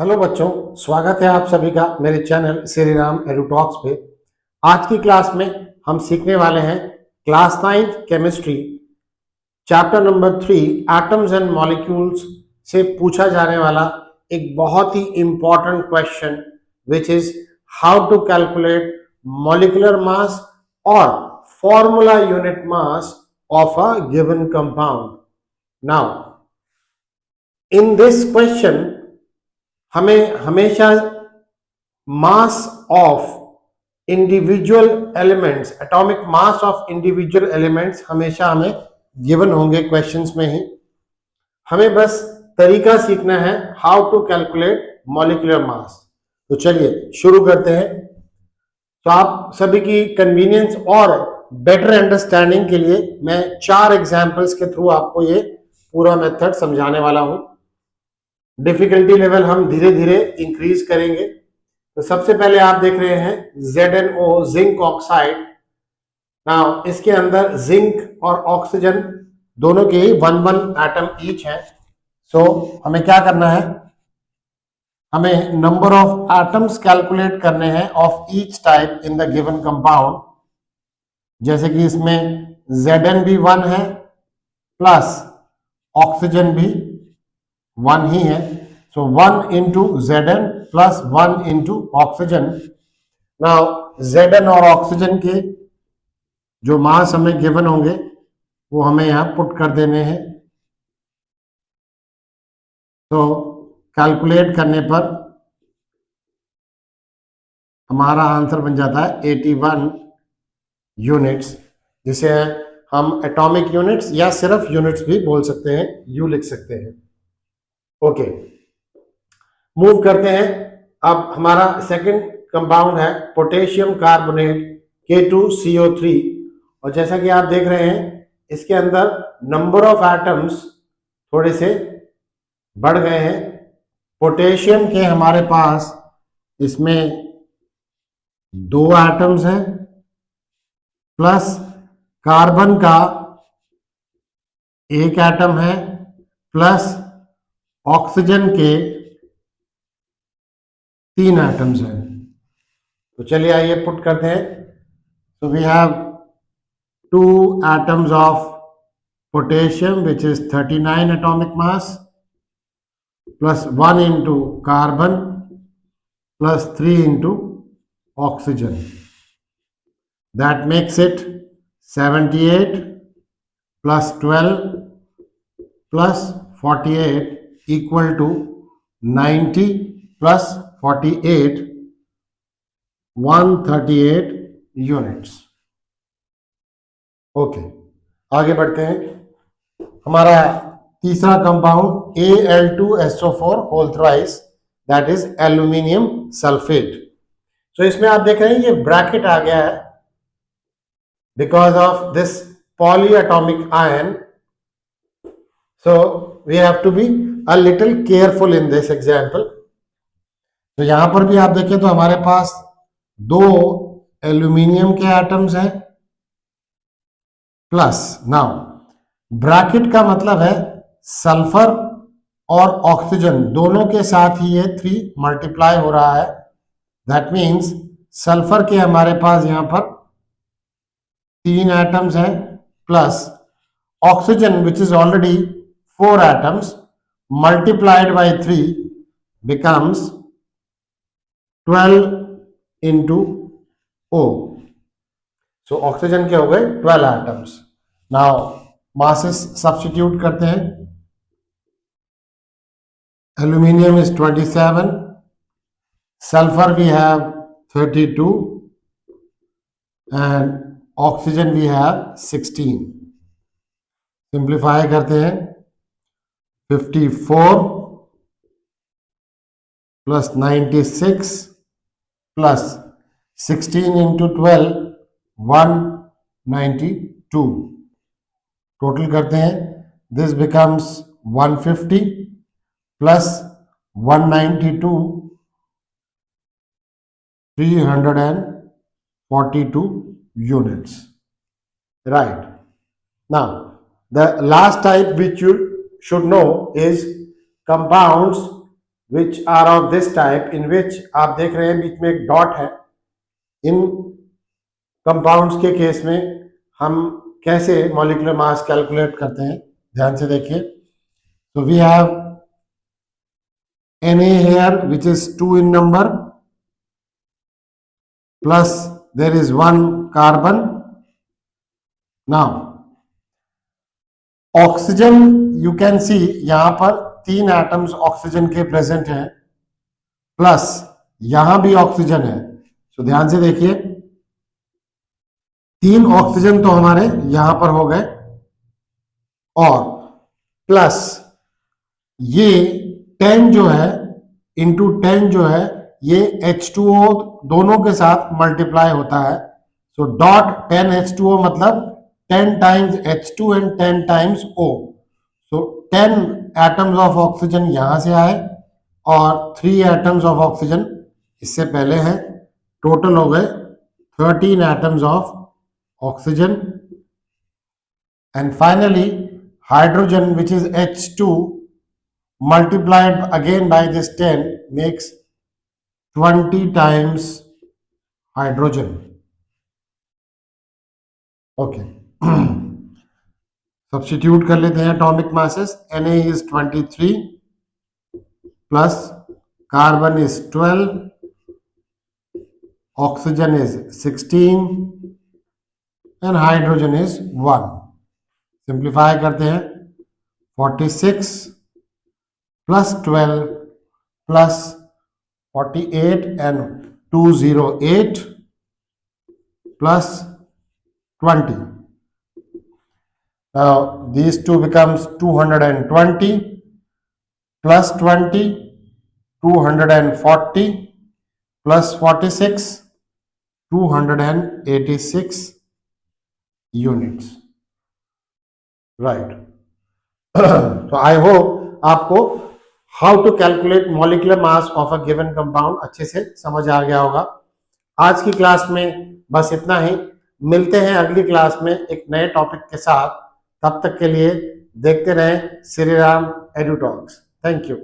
Hello बच्चों, स्वागत है आप सभी का मेरे चैनल श्री राम एडुटॉक्स पे। आज की क्लास में हम सीखने वाले हैं class 9 chemistry chapter number 3 atoms and molecules से पूछा जाने वाला एक बहुत ही important question which is how to calculate molecular mass और formula unit mass of a given compound. Now in this question हमें हमेशा mass of individual elements, atomic mass of individual elements हमेशा हमें गिवन होंगे क्वेश्चंस में ही। हमें बस तरीका सीखना है how to calculate molecular mass. तो चलिए शुरू करते हैं। तो आप सभी की कन्वीनियंस और बेटर अंडरस्टैंडिंग के लिए मैं 4 एग्जांपल्स के थ्रू आपको ये पूरा मेथड समझाने वाला हूं। डिफिकल्टी लेवल हम धीरे धीरे इंक्रीज करेंगे। तो सबसे पहले आप देख रहे हैं ZnO जिंक ऑक्साइड। नाउ इसके अंदर जिंक और ऑक्सीजन दोनों के ही 1 एटम ईच है। सो हमें क्या करना है, हमें नंबर ऑफ एटम्स कैलकुलेट करने हैं of each type in the given compound. जैसे कि इसमें Zn भी 1 है प्लस ऑक्सीजन भी 1 ही है। सो 1 into Zn plus 1 into oxygen. Now Zn और ऑक्सीजन के जो मास हमें गिवन होंगे वो हमें यहां पुट कर देने हैं। तो कैलकुलेट करने पर हमारा आंसर बन जाता है 81 यूनिट्स, जिसे हम एटॉमिक यूनिट्स या सिर्फ यूनिट्स भी बोल सकते हैं, यू लिख सकते हैं। ओके, मूव करते हैं। अब हमारा सेकंड कंपाउंड है पोटेशियम कार्बोनेट K2CO3। और जैसा कि आप देख रहे हैं इसके अंदर नंबर ऑफ एटम्स थोड़े से बढ़ गए हैं। पोटेशियम के हमारे पास इसमें 2 एटम्स हैं प्लस कार्बन का 1 एटम है प्लस ऑक्सीजन के 3 एटम्स हैं। तो चलिए आइए पुट करते हैं। तो we have 2 atoms of potassium which is 39 atomic mass plus 1 into carbon plus 3 into oxygen. That makes it 78 plus 12 plus 48 equal to 90 plus 48, 138 units. Okay, आगे बढ़ते हैं। हमारा तीसरा compound Al2SO4 whole thrice, that is aluminium sulphate. तो इसमें आप देख रहे हैं ये ब्रैकेट आ गया है because of this polyatomic ion. So we have to be a little careful in this example. तो यहां पर भी आप देखें तो हमारे पास 2 एल्यूमिनियम के एटम्स हैं प्लस, नाउ ब्रैकेट का मतलब है सल्फर और ऑक्सीजन दोनों के साथ ही ये 3 मल्टीप्लाई हो रहा है। दैट मीन्स सल्फर के हमारे पास यहां पर 3 एटम्स हैं plus oxygen which is already 4 atoms multiplied by 3 becomes 12 into O. So oxygen के हो गए 12 एटम्स। नाउ मासेस सब्स्टिट्यूट करते हैं। Aluminium is 27, sulphur we have 32 and oxygen we have 16। Simplify करते हैं। 54 प्लस 96 प्लस 16 इंटू 12 192। टोटल करते हैं। This becomes 150 plus 192, 342 units. Right. Now, the last type which you should know is compounds which are of this type, in which आप देख रहे हैं बीच में एक डॉट है। इन कंपाउंड्स के केस में हम कैसे मॉलिक्यूलर मास कैलकुलेट करते हैं, ध्यान से देखिए। तो we have Na here which is 2 in number, plus there is 1 carbon. Now oxygen, you can see यहां पर 3 एटम्स ऑक्सीजन के प्रेजेंट हैं, प्लस यहां भी ऑक्सीजन है। तो ध्यान से देखिए, 3 ऑक्सीजन तो हमारे यहां पर हो गए, और प्लस ये 10 जो है इंटू 10 जो है ये H2O दोनों के साथ मल्टीप्लाई होता है। सो डॉट 10 H2O मतलब 10 times H2 and 10 times O. So 10 atoms of oxygen यहां से आए और 3 atoms of oxygen इससे पहले हैं। टोटल हो गए 13 atoms of oxygen. And finally hydrogen, which is H2, multiplied again by this 10 makes 20 times hydrogen. Okay. Substitute कर लेते हैं atomic masses. Na is 23 plus carbon is 12, oxygen is 16 and hydrogen is 1। Simplify करते हैं, 46 plus 12 plus 48 and 208 plus 20. Now these two becomes 220 plus 20, 240 plus 46, 286 units. Right. So I hope आपको how to calculate molecular mass of a given compound अच्छे से समझ आ गया होगा। आज की क्लास में बस इतना ही। मिलते हैं अगली क्लास में एक नए टॉपिक के साथ। तब तक के लिए देखते रहें Shri Ram edu talks. Thank you.